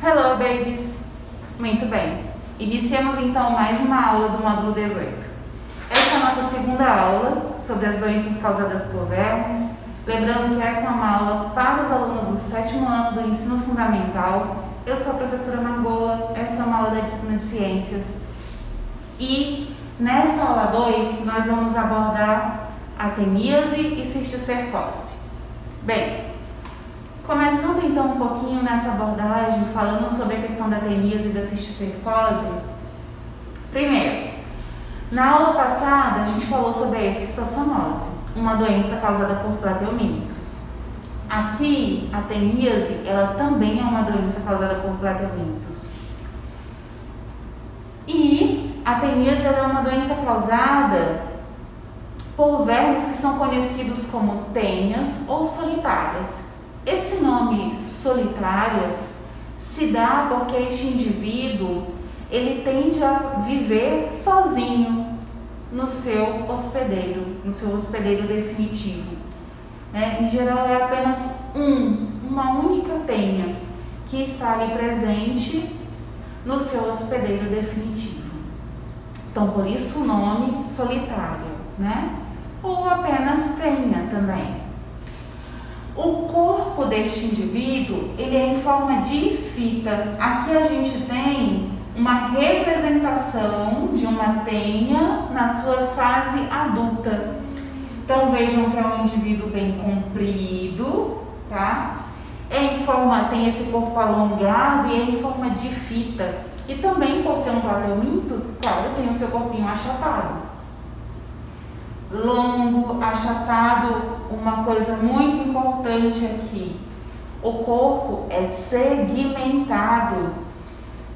Hello, babies! Muito bem, iniciamos então mais uma aula do módulo 18. Essa é a nossa segunda aula sobre as doenças causadas por vermes. Lembrando que esta é uma aula para os alunos do 7º ano do ensino fundamental. Eu sou a professora Margola, essa é uma aula da disciplina de ciências. E nesta aula 2 nós vamos abordar a teníase e cisticercose. Bem, começando então um pouquinho nessa abordagem, falando sobre a questão da teníase e da cisticercose. Primeiro, na aula passada a gente falou sobre a esquistossomose, uma doença causada por plateumintos. Aqui, a teníase, ela também é uma doença causada por plateumintos. E a teníase ela é uma doença causada por vermes que são conhecidos como tênias ou solitárias. Esse nome solitárias se dá porque este indivíduo ele tende a viver sozinho no seu hospedeiro definitivo. Em geral é apenas uma única tênia que está ali presente no seu hospedeiro definitivo. Então por isso o nome solitário, ou apenas tênia também. O corpo deste indivíduo, ele é em forma de fita. Aqui a gente tem uma representação de uma tênia na sua fase adulta. Então vejam que é um indivíduo bem comprido, tá? Tem esse corpo alongado e é em forma de fita. E também, por ser um plateuminto, claro, tem o seu corpinho achatado. Longo, achatado, uma coisa muito importante aqui. O corpo é segmentado.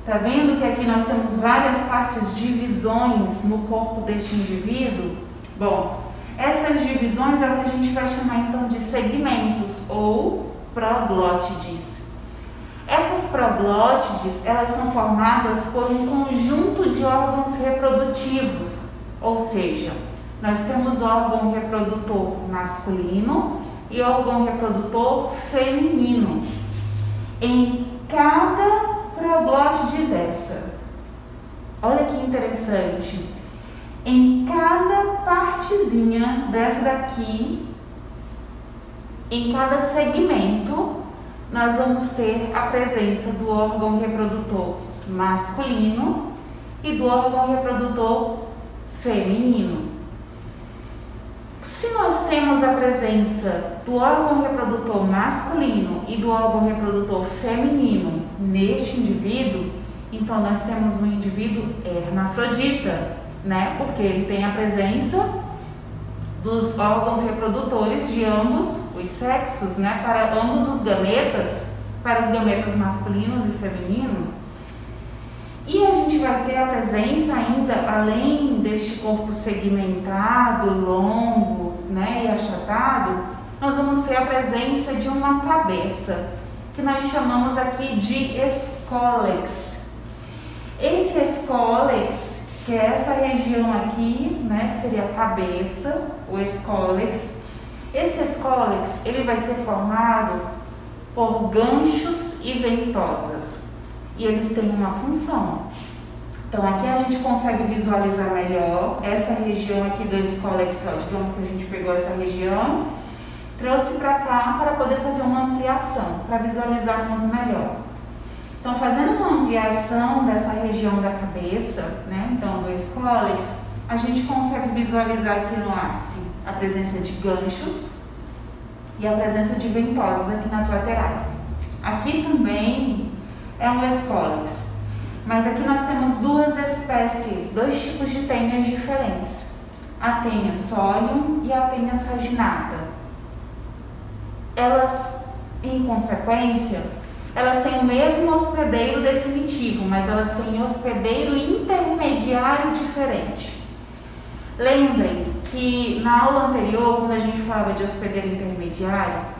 Tá vendo que aqui nós temos várias partes, divisões no corpo deste indivíduo? Bom, essas divisões é o que a gente vai chamar então de segmentos ou proglótides. Essas proglótides, elas são formadas por um conjunto de órgãos reprodutivos, ou seja, nós temos órgão reprodutor masculino e órgão reprodutor feminino. Em cada proglótide dessa, olha que interessante, em cada partezinha dessa daqui, em cada segmento, nós vamos ter a presença do órgão reprodutor masculino e do órgão reprodutor feminino. Se nós temos a presença do órgão reprodutor masculino e do órgão reprodutor feminino neste indivíduo, então nós temos um indivíduo hermafrodita, porque ele tem a presença dos órgãos reprodutores de ambos os sexos, para ambos os gametas, para os gametas masculinos e feminino. E a gente vai ter a presença ainda, além deste corpo segmentado, longo, e achatado, nós vamos ter a presença de uma cabeça, que nós chamamos aqui de escólex. Esse escólex, que é essa região aqui, que seria a cabeça, o escólex. Esse escólex, ele vai ser formado por ganchos e ventosas. E eles têm uma função. Então aqui a gente consegue visualizar melhor essa região aqui do escólex, digamos que a gente pegou essa região, trouxe para cá para poder fazer uma ampliação, para visualizarmos melhor. Então fazendo uma ampliação dessa região da cabeça, então do escólex, a gente consegue visualizar aqui no ápice a presença de ganchos e a presença de ventosas aqui nas laterais. Aqui também é um escólex, mas aqui nós temos duas espécies, dois tipos de tênias diferentes, a tênia solium e a tênia saginata. Elas, em consequência, elas têm o mesmo hospedeiro definitivo, mas elas têm hospedeiro intermediário diferente. Lembrem que na aula anterior, quando a gente falava de hospedeiro intermediário,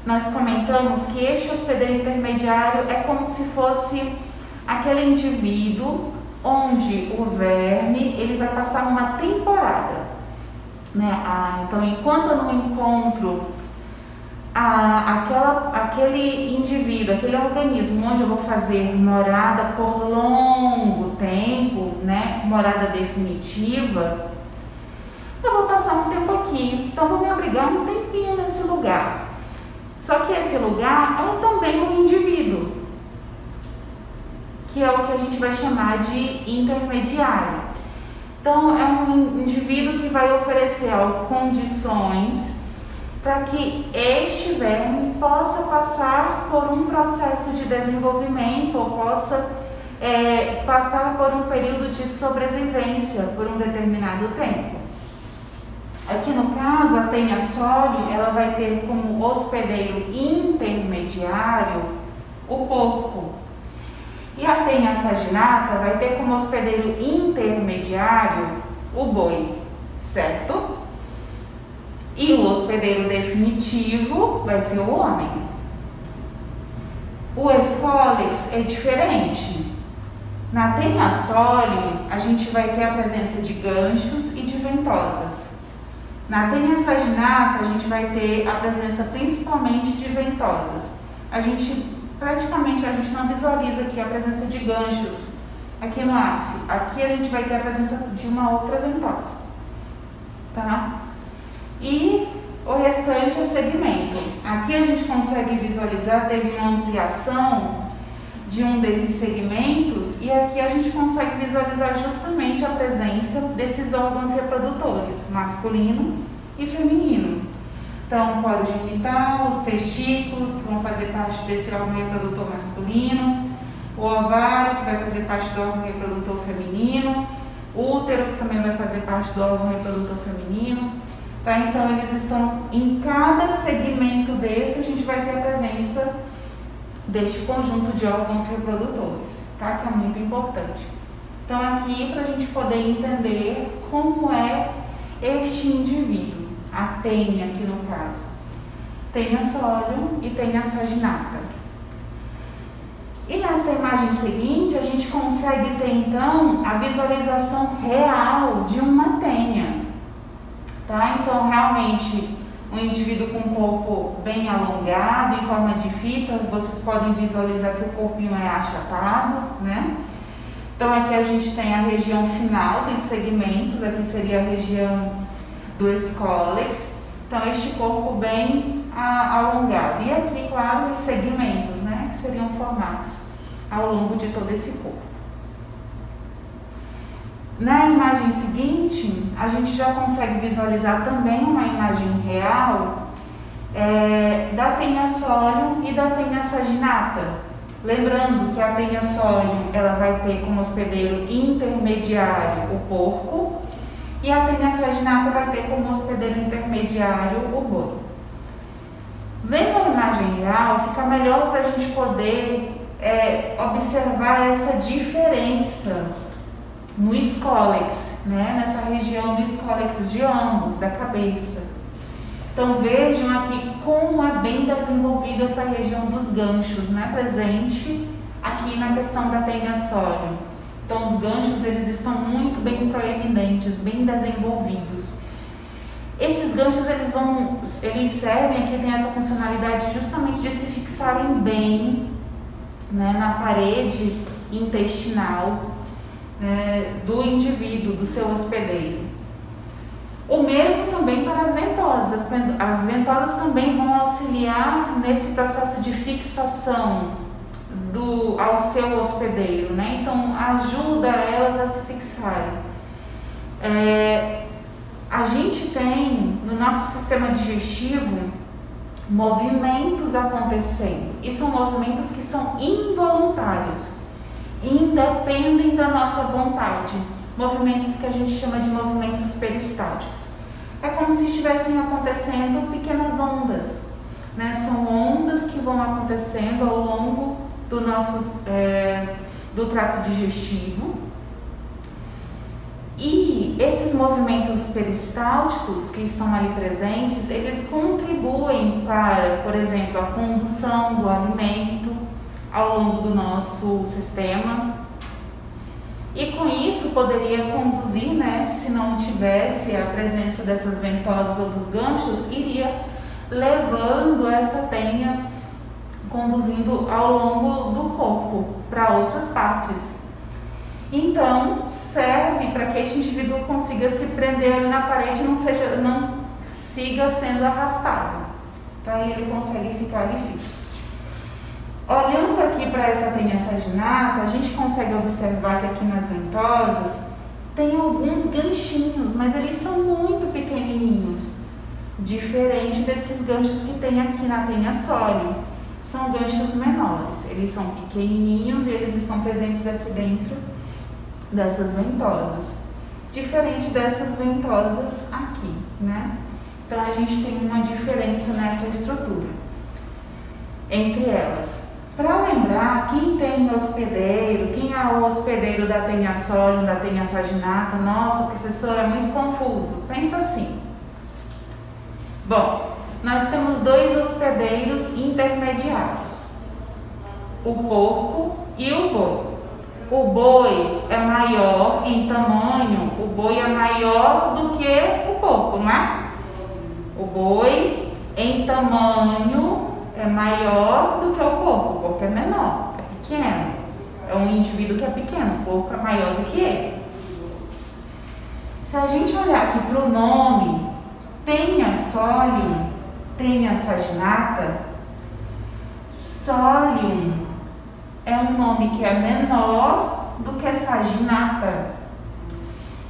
nós comentamos que este hospedeiro intermediário é como se fosse aquele indivíduo onde o verme ele vai passar uma temporada. Então, enquanto eu não encontro aquele indivíduo, aquele organismo onde eu vou fazer morada por longo tempo, né, morada definitiva, eu vou passar um tempo aqui, então vou me abrigar um tempinho nesse lugar. Só que esse lugar é também um indivíduo, que é o que a gente vai chamar de intermediário. Então é um indivíduo que vai oferecer condições para que este verme possa passar por um processo de desenvolvimento ou possa passar por um período de sobrevivência por um determinado tempo. Aqui no caso, a Taenia solium, ela vai ter como hospedeiro intermediário o porco. E a Taenia saginata vai ter como hospedeiro intermediário o boi, certo? E o hospedeiro definitivo vai ser o homem. O Scolex é diferente. Na Taenia solium, a gente vai ter a presença de ganchos e de ventosas. Na Taenia saginata, a gente vai ter a presença principalmente de ventosas. Praticamente a gente não visualiza aqui a presença de ganchos aqui no ápice. Aqui a gente vai ter a presença de uma outra ventosa, tá? E o restante é segmento. Aqui a gente consegue visualizar, teve uma ampliação de um desses segmentos, e aqui a gente consegue visualizar justamente a presença desses órgãos reprodutores, masculino e feminino. Então, o poro genital, os testículos, que vão fazer parte desse órgão reprodutor masculino, o ovário, que vai fazer parte do órgão reprodutor feminino, o útero, que também vai fazer parte do órgão reprodutor feminino. Tá? Então, eles estão em cada segmento desse, a gente vai ter a presença deste conjunto de órgãos reprodutores, tá? Que é muito importante. Então, aqui, para a gente poder entender como é este indivíduo, a Taenia aqui no caso, Taenia solium e Taenia saginata. E nessa imagem seguinte, a gente consegue ter então a visualização real de uma Taenia, tá? Então, realmente, um indivíduo com o corpo bem alongado, em forma de fita, vocês podem visualizar que o corpinho é achatado, né? Então, aqui a gente tem a região final dos segmentos, aqui seria a região do Scolex. Então, este corpo bem alongado. E aqui, claro, os segmentos, né? Que seriam formados ao longo de todo esse corpo. Na imagem seguinte, a gente já consegue visualizar também uma imagem real da Taenia solium e da Taenia saginata. Lembrando que a Taenia solium ela vai ter como hospedeiro intermediário o porco e a Taenia saginata vai ter como hospedeiro intermediário o boi. Vendo a imagem real, fica melhor para a gente poder observar essa diferença no Scolex, né? Nessa região do Scolex de ambos, da cabeça. Então vejam aqui como é bem desenvolvida essa região dos ganchos, né? Presente aqui na questão da Taenia solium. Então os ganchos eles estão muito bem proeminentes, bem desenvolvidos. Esses ganchos eles servem aqui, tem essa funcionalidade justamente de se fixarem bem, né, na parede intestinal do indivíduo, do seu hospedeiro. O mesmo também para as ventosas. As ventosas também vão auxiliar nesse processo de fixação ao seu hospedeiro, né? Então ajuda elas a se fixarem. A gente tem no nosso sistema digestivo movimentos acontecendo, e são movimentos que são involuntários, independem da nossa vontade, movimentos que a gente chama de movimentos peristálticos. É como se estivessem acontecendo pequenas ondas, né? São ondas que vão acontecendo ao longo do trato digestivo. E esses movimentos peristálticos que estão ali presentes, eles contribuem para, por exemplo, a condução do alimento ao longo do nosso sistema. E com isso poderia conduzir, né, se não tivesse a presença dessas ventosas ou dos ganchos, iria levando essa tenha, conduzindo ao longo do corpo para outras partes. Então, serve para que este indivíduo consiga se prender ali na parede e não siga sendo arrastado. Então, aí ele consegue ficar ali fixo. Olhando aqui para essa tenha saginata, a gente consegue observar que aqui nas ventosas tem alguns ganchinhos, mas eles são muito pequenininhos, diferente desses ganchos que tem aqui na tenha sólio. São ganchos menores, eles são pequenininhos e eles estão presentes aqui dentro dessas ventosas, diferente dessas ventosas aqui, né? Então a gente tem uma diferença nessa estrutura entre elas. Para lembrar, quem tem hospedeiro, quem é o hospedeiro da tenha sólio, da tenha saginata, nossa, professora, é muito confuso. Pensa assim. Bom, nós temos dois hospedeiros intermediários, o porco e o boi. O boi é maior em tamanho, o boi é maior do que o porco, não é? O boi em tamanho é maior do que o porco é menor, é pequeno. É um indivíduo que é pequeno, o porco é maior do que ele. Se a gente olhar aqui para o nome, tenha sólium, tenha saginata, sólium é um nome que é menor do que saginata.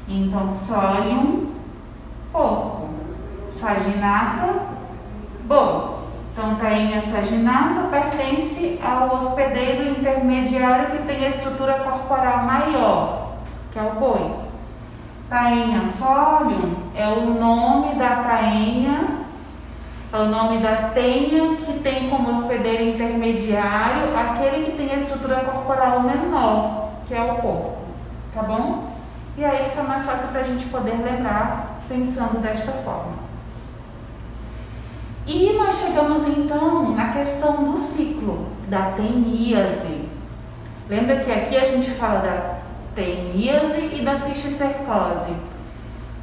Então, sólium, porco. Saginata, boi. Então, tenha saginata pertence ao hospedeiro intermediário que tem a estrutura corporal maior, que é o boi. Taenha sólium é o nome da taenha, é o nome da tenha que tem como hospedeiro intermediário aquele que tem a estrutura corporal menor, que é o porco, tá bom? E aí fica mais fácil para a gente poder lembrar pensando desta forma. E nós chegamos então na questão do ciclo, da teníase. Lembra que aqui a gente fala da teníase e da cisticercose.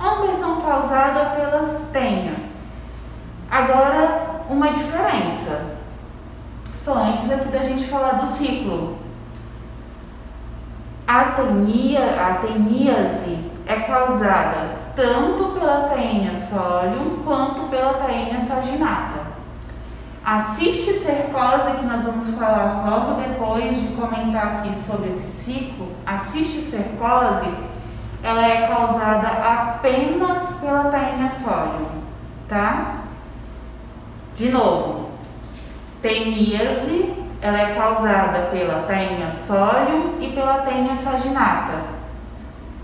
Ambas são causadas pela tenha. Agora, uma diferença. Só antes aqui da gente falar do ciclo. A teníase é causada tanto pela taenha sólium quanto pela taenha saginata. A cisticercose, que nós vamos falar logo depois de comentar aqui sobre esse ciclo, a cisticercose, ela é causada apenas pela taenha sólium, tá? De novo, teníase, ela é causada pela taenha sólium e pela taenha saginata.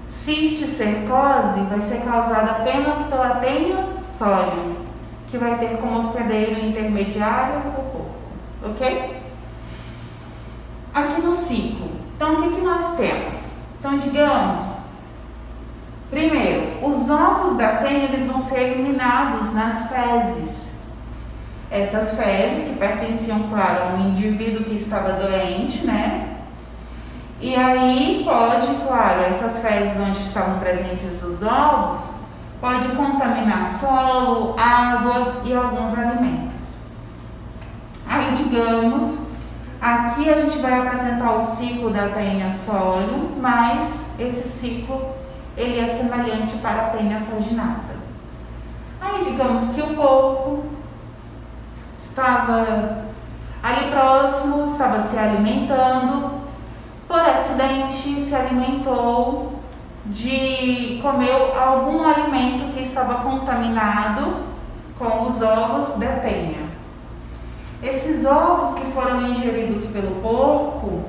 Cisticercose vai ser causada apenas pela taenha sólium, que vai ter como hospedeiro intermediário o porco, ok? Aqui no ciclo, então o que nós temos? Então, digamos, primeiro, os ovos da tenha eles vão ser eliminados nas fezes. Essas fezes que pertenciam, claro, a um indivíduo que estava doente, né? E aí pode, claro, essas fezes onde estavam presentes os ovos, pode contaminar solo, água e alguns alimentos. Aí, digamos, aqui a gente vai apresentar o ciclo da taenha sólium, mas esse ciclo ele é semelhante para a taenha saginata. Aí, digamos que o porco estava ali próximo, estava se alimentando, por acidente se alimentou comeu algum alimento que estava contaminado com os ovos da tenha. Esses ovos que foram ingeridos pelo porco,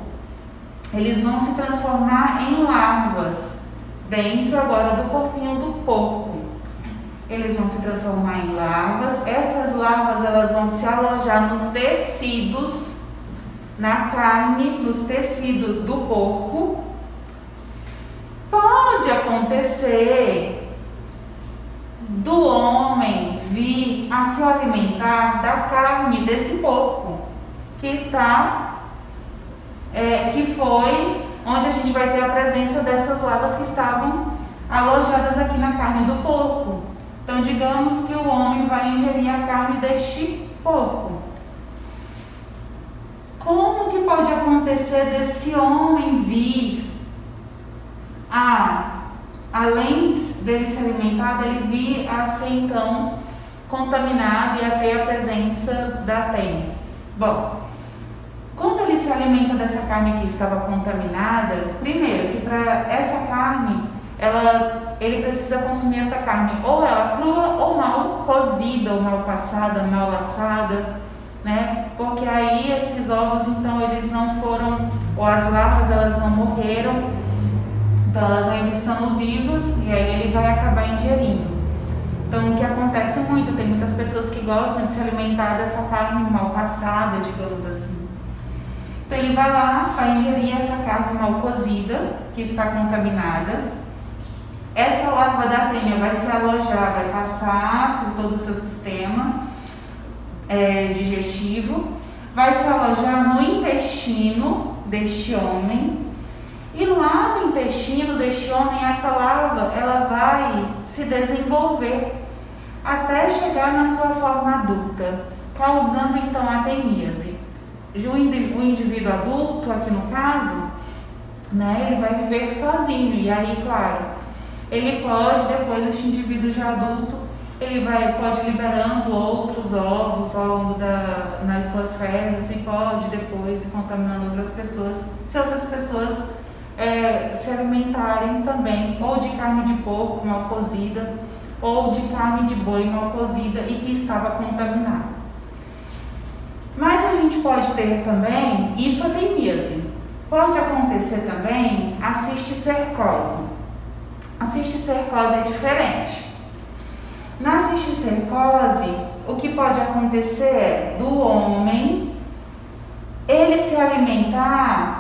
eles vão se transformar em larvas dentro agora do corpinho do porco. Eles vão se transformar em larvas. Essas larvas elas vão se alojar nos tecidos, na carne, nos tecidos do porco. Pode acontecer do homem vir a se alimentar da carne desse porco que foi onde a gente vai ter a presença dessas larvas que estavam alojadas aqui na carne do porco. Então, digamos que o homem vai ingerir a carne deste porco. Como que pode acontecer desse homem vir além dele se alimentar, ele vir a ser então contaminado e a ter a presença da tênia? Bom, quando ele se alimenta dessa carne que estava contaminada, primeiro que para essa carne, ele precisa consumir essa carne ou ela crua ou mal cozida, ou mal passada, mal assada, né? Porque aí esses ovos, então, eles não foram, ou as larvas, elas não morreram, então elas ainda estão vivas e aí ele vai acabar ingerindo. Então, o que acontece muito, tem muitas pessoas que gostam de se alimentar dessa carne mal passada, digamos assim. Então, ele vai lá, vai ingerir essa carne mal cozida, que está contaminada. Essa larva da tênia vai se alojar, vai passar por todo o seu sistema digestivo, vai se alojar no intestino deste homem, e lá no intestino deste homem, essa larva, ela vai se desenvolver até chegar na sua forma adulta, causando então a teníase. O indivíduo adulto, aqui no caso, né, ele vai viver sozinho, e aí, claro, ele pode, depois deste indivíduo já adulto, ele pode ir liberando outros ovos ao longo nas suas fezes e pode depois ir contaminando outras pessoas, se outras pessoas se alimentarem também ou de carne de porco mal cozida ou de carne de boi mal cozida e que estava contaminada. Mas a gente pode ter também isoteníase. Pode acontecer também a cisticercose. A cisticercose é diferente. Na cisticercose, o que pode acontecer é do homem ele se alimentar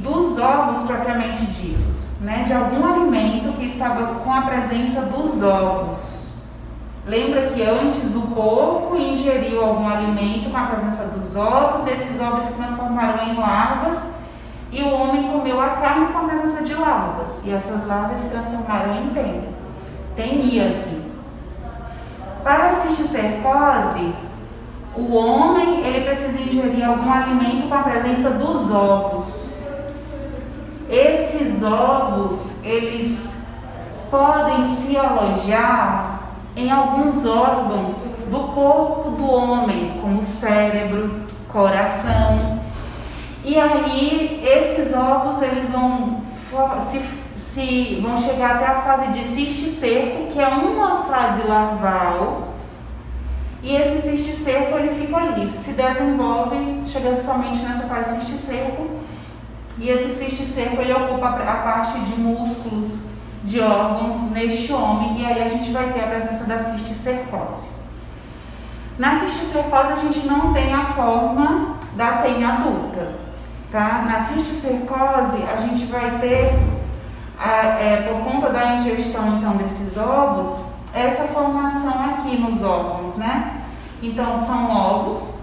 dos ovos propriamente ditos, né? De algum alimento que estava com a presença dos ovos. Lembra que antes o porco ingeriu algum alimento com a presença dos ovos, esses ovos se transformaram em larvas e o homem comeu a carne com a presença de larvas, e essas larvas se transformaram em teníase. Para a cisticercose, o homem ele precisa ingerir algum alimento com a presença dos ovos. Esses ovos, eles podem se alojar em alguns órgãos do corpo do homem, como cérebro, coração. E aí, esses ovos, eles vão chegar até a fase de cisticerco, que é uma fase larval. E esse cisticerco, ele fica ali, se desenvolve, chega somente nessa fase cisticerco. E esse cisticerco, ele ocupa a parte de músculos, de órgãos neste homem, e aí a gente vai ter a presença da cisticercose. Na cisticercose a gente não tem a forma da tênia adulta, tá? Na cisticercose a gente vai ter, por conta da ingestão então desses ovos, essa formação aqui nos órgãos, né? Então são ovos,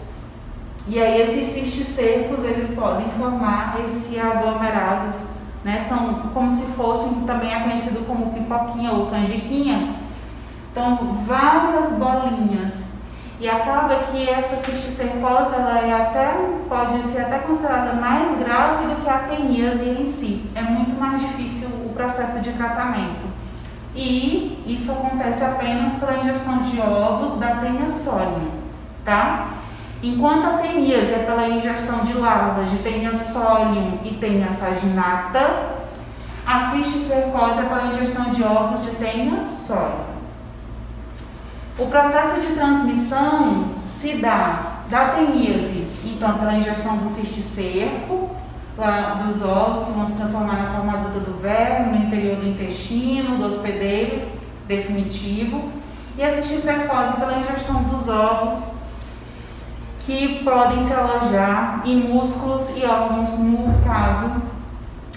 e aí esses cisticercos eles podem formar esse aglomerados, né? São como se fossem, também é conhecido como pipoquinha ou canjiquinha. Então, várias bolinhas. E acaba que essa cisticercose, pode ser até considerada mais grave do que a teníase em si. É muito mais difícil o processo de tratamento. E isso acontece apenas pela ingestão de ovos da tênia solium, tá? Enquanto a teníase é pela ingestão de larvas de tênia solium e tênia saginata, a cisticercose é pela ingestão de ovos de tênia solium. O processo de transmissão se dá da teníase, então, pela ingestão do cisticerco, dos ovos que vão se transformar na forma adulta do verme, no interior do intestino, do hospedeiro definitivo, e a cisticercose pela ingestão dos ovos, que podem se alojar em músculos e órgãos, no caso,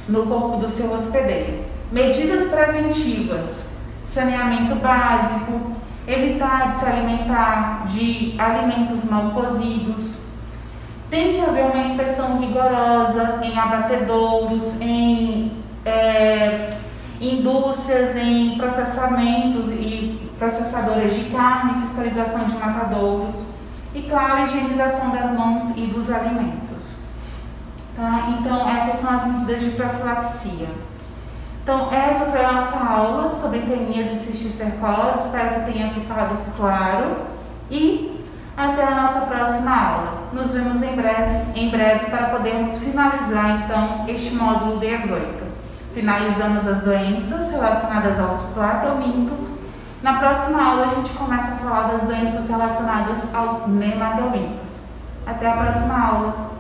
no corpo do seu hospedeiro. Medidas preventivas: saneamento básico, evitar de se alimentar de alimentos mal cozidos. Tem que haver uma inspeção rigorosa em abatedouros, em indústrias, em processamentos e processadoras de carne, fiscalização de matadouros e, claro, higienização das mãos e dos alimentos. Tá? Então, essas são as medidas de profilaxia. Então, essa foi a nossa aula sobre tenias e cisticercose. Espero que tenha ficado claro e até a nossa próxima aula. Nos vemos em breve para podermos finalizar, então, este módulo 18. Finalizamos as doenças relacionadas aos platelmintos. Na próxima aula, a gente começa a falar das doenças relacionadas aos nematolinfos. Até a próxima aula!